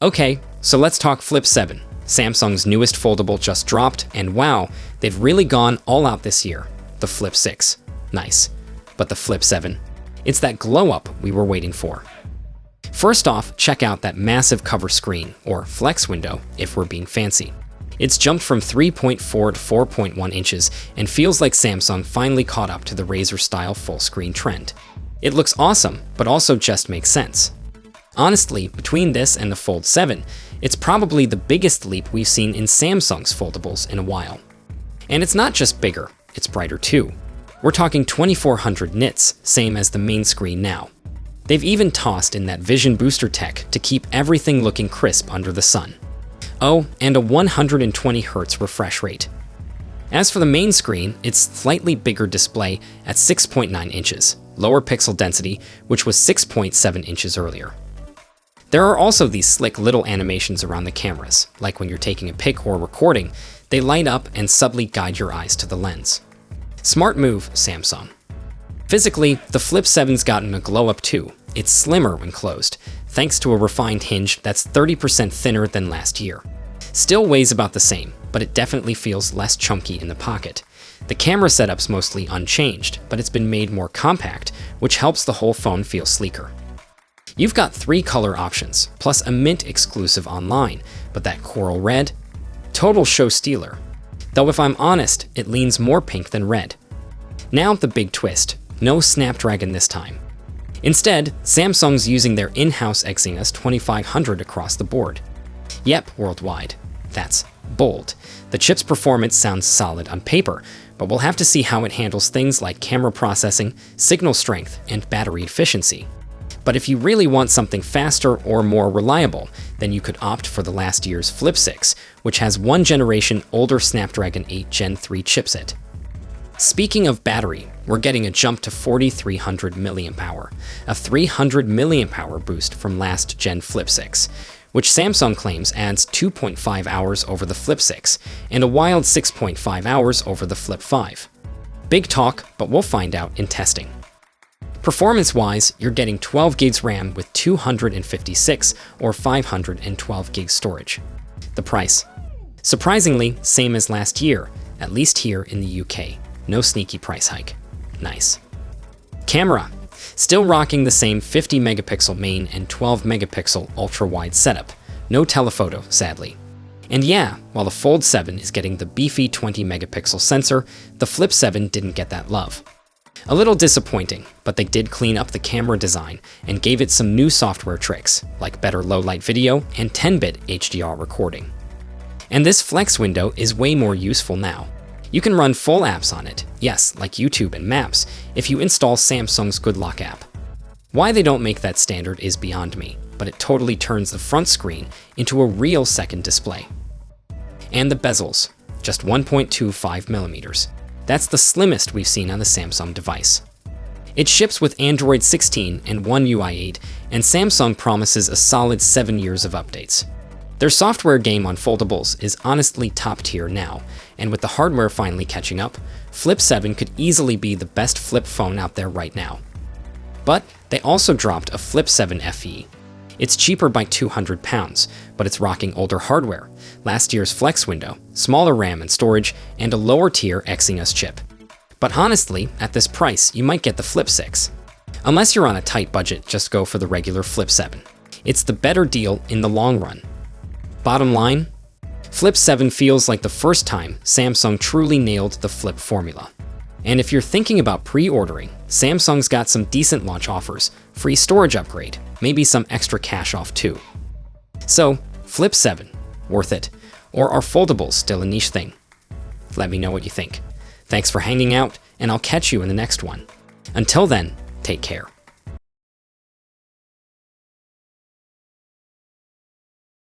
Okay, so let's talk Flip 7. Samsung's newest foldable just dropped, and wow, they've really gone all out this year. The Flip 6. Nice. But the Flip 7? It's that glow-up we were waiting for. First off, check out that massive cover screen, or flex window, if we're being fancy. It's jumped from 3.4 to 4.1 inches and feels like Samsung finally caught up to the Razer-style full-screen trend. It looks awesome, but also just makes sense. Honestly, between this and the Fold 7, it's probably the biggest leap we've seen in Samsung's foldables in a while. And it's not just bigger, it's brighter too. We're talking 2400 nits, same as the main screen now. They've even tossed in that Vision Booster tech to keep everything looking crisp under the sun. Oh, and a 120Hz refresh rate. As for the main screen, it's slightly bigger display at 6.9 inches, lower pixel density, which was 6.7 inches earlier. There are also these slick little animations around the cameras, like when you're taking a pic or recording, they light up and subtly guide your eyes to the lens. Smart move, Samsung. Physically, the Flip 7's gotten a glow up too. It's slimmer when closed, thanks to a refined hinge that's 30% thinner than last year. Still weighs about the same, but it definitely feels less chunky in the pocket. The camera setup's mostly unchanged, but it's been made more compact, which helps the whole phone feel sleeker. You've got 3 color options, plus a mint exclusive online, but that coral red? Total show stealer. Though if I'm honest, it leans more pink than red. Now the big twist, no Snapdragon this time. Instead, Samsung's using their in-house Exynos 2500 across the board. Yep, worldwide. That's bold. The chip's performance sounds solid on paper, but we'll have to see how it handles things like camera processing, signal strength, and battery efficiency. But if you really want something faster or more reliable, then you could opt for the last year's Flip 6, which has one generation older Snapdragon 8 Gen 3 chipset. Speaking of battery, we're getting a jump to 4300 mAh, a 300 mAh boost from last gen Flip 6, which Samsung claims adds 2.5 hours over the Flip 6 and a wild 6.5 hours over the Flip 5. Big talk, but we'll find out in testing. Performance-wise, you're getting 12 gigs RAM with 256 or 512 gigs storage. The price? Surprisingly, same as last year, at least here in the UK. No sneaky price hike. Nice. Camera. Still rocking the same 50 megapixel main and 12 megapixel ultra-wide setup. No telephoto, sadly. And yeah, while the Fold 7 is getting the beefy 20 megapixel sensor, the Flip 7 didn't get that love. A little disappointing, but they did clean up the camera design and gave it some new software tricks, like better low-light video and 10-bit HDR recording. And this flex window is way more useful now. You can run full apps on it, yes, like YouTube and Maps, if you install Samsung's Good Lock app. Why they don't make that standard is beyond me, but it totally turns the front screen into a real second display. And the bezels, just 1.25 millimeters. That's the slimmest we've seen on the Samsung device. It ships with Android 16 and One UI 8, and Samsung promises a solid 7 years of updates. Their software game on foldables is honestly top tier now, and with the hardware finally catching up, Flip 7 could easily be the best flip phone out there right now. But they also dropped a Flip 7 FE. It's cheaper by £200, but it's rocking older hardware, last year's flex window, smaller RAM and storage, and a lower tier Exynos chip. But honestly, at this price, you might get the Flip 6. Unless you're on a tight budget, just go for the regular Flip 7. It's the better deal in the long run. Bottom line, Flip 7 feels like the first time Samsung truly nailed the Flip formula. And if you're thinking about pre-ordering, Samsung's got some decent launch offers, free storage upgrade, maybe some extra cash off too. So, Flip 7, worth it? Or are foldables still a niche thing? Let me know what you think. Thanks for hanging out, and I'll catch you in the next one. Until then, take care.